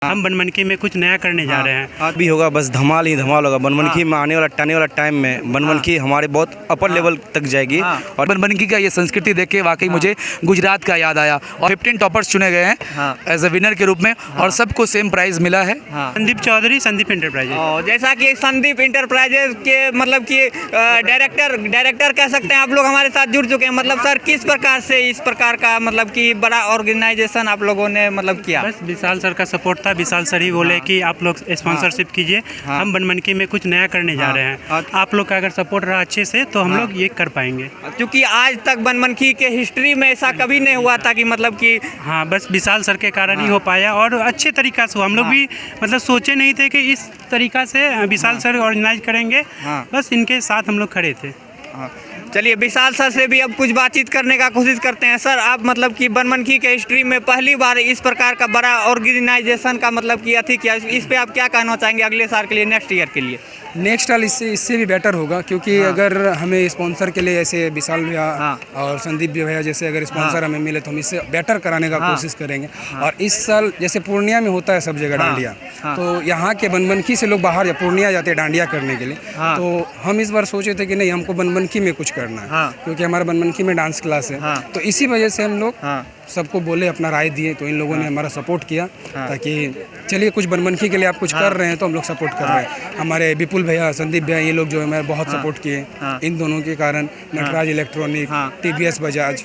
हम बनमनखी में कुछ नया करने जा रहे हैं। आज भी होगा, बस धमाल ही धमाल होगा। बनमनखी में आने वाला टाइम में बनमनखी हमारे बहुत अपर लेवल तक जाएगी। और बनमनखी का ये संस्कृति देख के वाकई मुझे गुजरात का याद आया। और 15 टॉपर्स चुने गए हैं एज ए विनर के रूप में और सबको सेम प्राइज मिला है। संदीप चौधरी, संदीप इंटरप्राइजेज। जैसा कि संदीप इंटरप्राइजेज के मतलब कि डायरेक्टर कह सकते हैं, आप लोग हमारे साथ जुड़ चुके हैं। मतलब सर, किस प्रकार से इस प्रकार का मतलब कि बड़ा ऑर्गेनाइजेशन आप लोगों ने मतलब किया? बस विशाल सर का सपोर्ट था। विशाल सर ही बोले कि आप लोग स्पॉन्सरशिप कीजिए, हम बनमनखी में कुछ नया करने जा रहे हैं। आप लोग का अगर सपोर्ट रहा अच्छे से तो हम लोग ये कर पाएंगे। क्योंकि आज तक बनमनखी के हिस्ट्री में ऐसा कभी नहीं हुआ था कि मतलब कि बस विशाल सर के कारण ही हो पाया और अच्छे तरीका से। हम लोग भी मतलब सोचे नहीं थे कि इस तरीका से विशाल सर ऑर्गेनाइज करेंगे। बस इनके साथ हम लोग खड़े थे। चलिए, विशाल सर से भी अब कुछ बातचीत करने का कोशिश करते हैं। सर, आप मतलब कि बनमनखी के हिस्ट्री में पहली बार इस प्रकार का बड़ा ऑर्गेनाइजेशन का मतलब कि अथी किया, इस पे आप क्या कहना चाहेंगे अगले साल के लिए, नेक्स्ट ईयर के लिए? नेक्स्ट साल इससे भी बेटर होगा, क्योंकि अगर हमें स्पॉन्सर के लिए ऐसे विशाल भैया और संदीप भैया जैसे अगर स्पॉन्सर हमें मिले तो हम इससे बेटर कराने का कोशिश करेंगे। और इस साल जैसे पूर्णिया में होता है सब जगह डांडिया, तो यहाँ के बनमनखी से लोग बाहर या पूर्णिया जाते हैं डांडिया करने के लिए। तो हम इस बार सोचे थे कि नहीं, हमको बनमनखी में कुछ करना है, क्योंकि हमारा बनमनखी में डांस क्लास है। तो इसी वजह से हम लोग सबको बोले, अपना राय दिए, तो इन लोगों ने हमारा सपोर्ट किया ताकि चलिए कुछ बनमनखी के लिए आप कुछ कर रहे हैं तो हम लोग सपोर्ट कर रहे हैं। हमारे विपुल भैया, संदीप भैया, ये लोग जो है हमारे बहुत सपोर्ट किए। इन दोनों के कारण नटराज इलेक्ट्रॉनिक, TVS बजाज,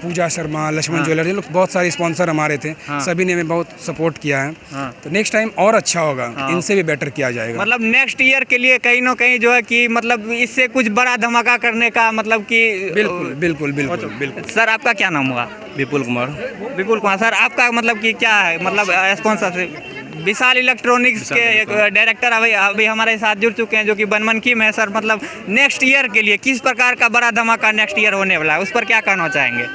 पूजा शर्मा, लक्ष्मण ज्वेलर, ये लोग बहुत सारे स्पॉन्सर हमारे थे, सभी ने हमें बहुत सपोर्ट किया है। तो नेक्स्ट टाइम और अच्छा होगा, इनसे भी बेटर किया जाएगा। मतलब नेक्स्ट ईयर के लिए कहीं ना कहीं जो है कि मतलब इससे कुछ बड़ा धमाका करने का मतलब कि बिल्कुल बिल्कुल बिल्कुल बिल्कुल। सर, आपका क्या नाम हुआ? विपुल कुमार। विपुल कुमार। सर, आपका मतलब कि क्या है, मतलब स्पॉन्सरशिप? विशाल इलेक्ट्रॉनिक्स के एक डायरेक्टर अभी हमारे साथ जुड़ चुके हैं जो कि बनमनखी में। सर, मतलब नेक्स्ट ईयर के लिए किस प्रकार का बड़ा धमाका नेक्स्ट ईयर होने वाला है, उस पर क्या कहना चाहेंगे?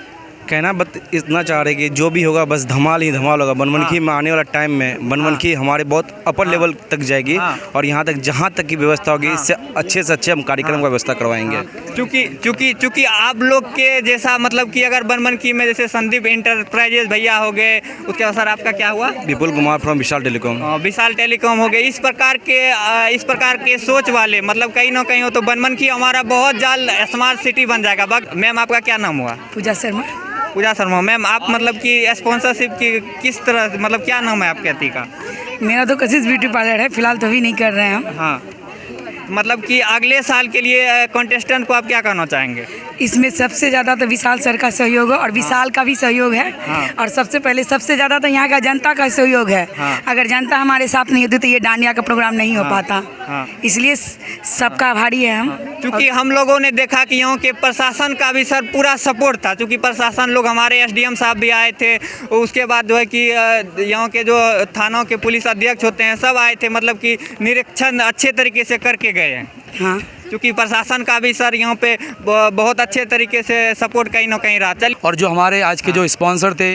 कहना बस इतना चाह रहे कि जो भी होगा, बस धमाल ही धमाल होगा। बनमनखी में आने वाला टाइम में बनमनखी हमारे बहुत अपर लेवल तक जाएगी। और यहाँ तक जहाँ तक की व्यवस्था होगी, इससे अच्छे से अच्छे हम कार्यक्रम का व्यवस्था करवाएंगे। चूँकि आप लोग के जैसा मतलब कि अगर बनमनखी में जैसे संदीप इंटरप्राइजेज भैया हो गए, उसके बाद सर आपका क्या हुआ? Vipul Kumar from Vishal Telecom. Vishal Telecom हो गए। इस प्रकार के सोच वाले मतलब कहीं ना कहीं हो तो बनमनखी हमारा बहुत जल्द स्मार्ट सिटी बन जाएगा। मैम, आपका क्या नाम हुआ? पूजा शर्मा। पूजा शर्मा। मैम, आप मतलब कि स्पॉन्सरशिप की किस तरह, मतलब क्या नाम है आपके अति का? मेरा तो कशिश ब्यूटी पार्लर है, फिलहाल तो अभी नहीं कर रहे हैं हम। मतलब कि अगले साल के लिए कंटेस्टेंट को आप क्या कहना चाहेंगे? इसमें सबसे ज़्यादा तो विशाल सर का सहयोग है और विशाल का भी सहयोग है। और सबसे पहले सबसे ज़्यादा तो यहाँ का जनता का सहयोग है। अगर जनता हमारे साथ नहीं होती तो ये डांडिया का प्रोग्राम नहीं हो पाता। इसलिए सबका आभारी है हम। क्योंकि हम लोगों ने देखा कि यहाँ के प्रशासन का भी सर पूरा सपोर्ट था, क्योंकि प्रशासन लोग, हमारे SDM साहब भी आए थे। उसके बाद जो है कि यहाँ के जो थानों के पुलिस अध्यक्ष होते हैं सब आए थे, मतलब कि निरीक्षण अच्छे तरीके से करके गए हैं। क्योंकि प्रशासन का भी सर यहाँ पे बहुत अच्छे तरीके से सपोर्ट कहीं ना कहीं रहा। चल, और जो हमारे आज के जो स्पॉन्सर थे,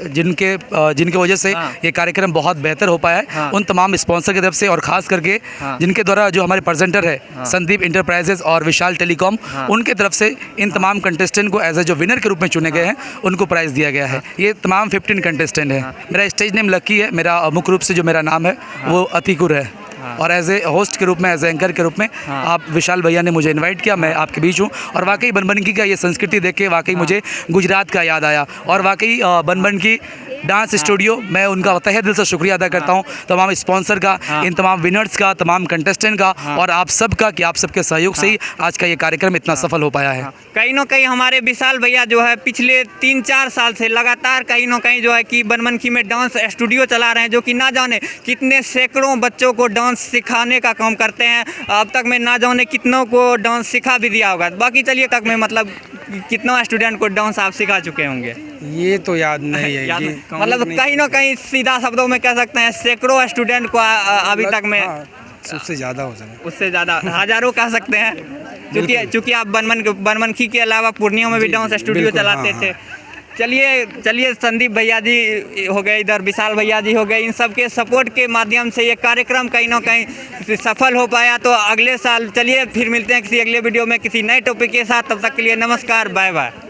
जिनके वजह से ये कार्यक्रम बहुत बेहतर हो पाया है, उन तमाम स्पॉन्सर की तरफ से और ख़ास करके जिनके द्वारा जो हमारे प्रेजेंटर है संदीप इंटरप्राइजेज और विशाल टेलीकॉम, उनके तरफ से इन तमाम कंटेस्टेंट को एज ए जो विनर के रूप में चुने गए हैं उनको प्राइज़ दिया गया है। ये तमाम 15 कंटेस्टेंट है। मेरा स्टेज नेम लकी है। मेरा मुख्य रूप से जो मेरा नाम है वो अतिकुर है। और एज ए होस्ट के रूप में, एज ए एंकर के रूप में आप विशाल भैया ने मुझे इनवाइट किया, मैं आपके बीच हूँ। और वाकई बनमनखी का ये संस्कृति देख के वाकई मुझे गुजरात का याद आया। और वाकई बनमनखी डांस स्टूडियो, मैं उनका तहे दिल से शुक्रिया अदा करता हूँ, तमाम स्पॉन्सर का, इन तमाम विनर्स का, तमाम कंटेस्टेंट का और आप सब का, कि आप सबके सहयोग से ही आज का ये कार्यक्रम इतना सफल हो पाया है। कहीं ना कहीं हमारे विशाल भैया जो है पिछले 3-4 साल से लगातार कहीं ना कहीं जो है कि बनमनखी में डांस स्टूडियो चला रहे हैं, जो कि ना जाने कितने सैकड़ों बच्चों को डांस सिखाने का काम करते हैं। अब तक में ना जाने कितनों को डांस सिखा भी दिया होगा। बाकी चलिए, तक में मतलब कितना स्टूडेंट को डांस आप सिखा चुके होंगे? ये तो याद नहीं है। मतलब कहीं ना कहीं सीधा शब्दों में कह सकते हैं सैकड़ों स्टूडेंट को अभी तक में, उससे ज़्यादा हो सके, उससे ज़्यादा हजारों कह सकते हैं। चूँकि आप बनमनखी के अलावा पूर्णिया में भी डांस स्टूडियो चलाते थे। चलिए संदीप भैया जी हो गए, इधर विशाल भैया जी हो गए, इन सब के सपोर्ट के माध्यम से ये कार्यक्रम कहीं ना कहीं सफल हो पाया। तो अगले साल चलिए फिर मिलते हैं किसी अगले वीडियो में किसी नए टॉपिक के साथ। तब तक के लिए नमस्कार, बाय बाय।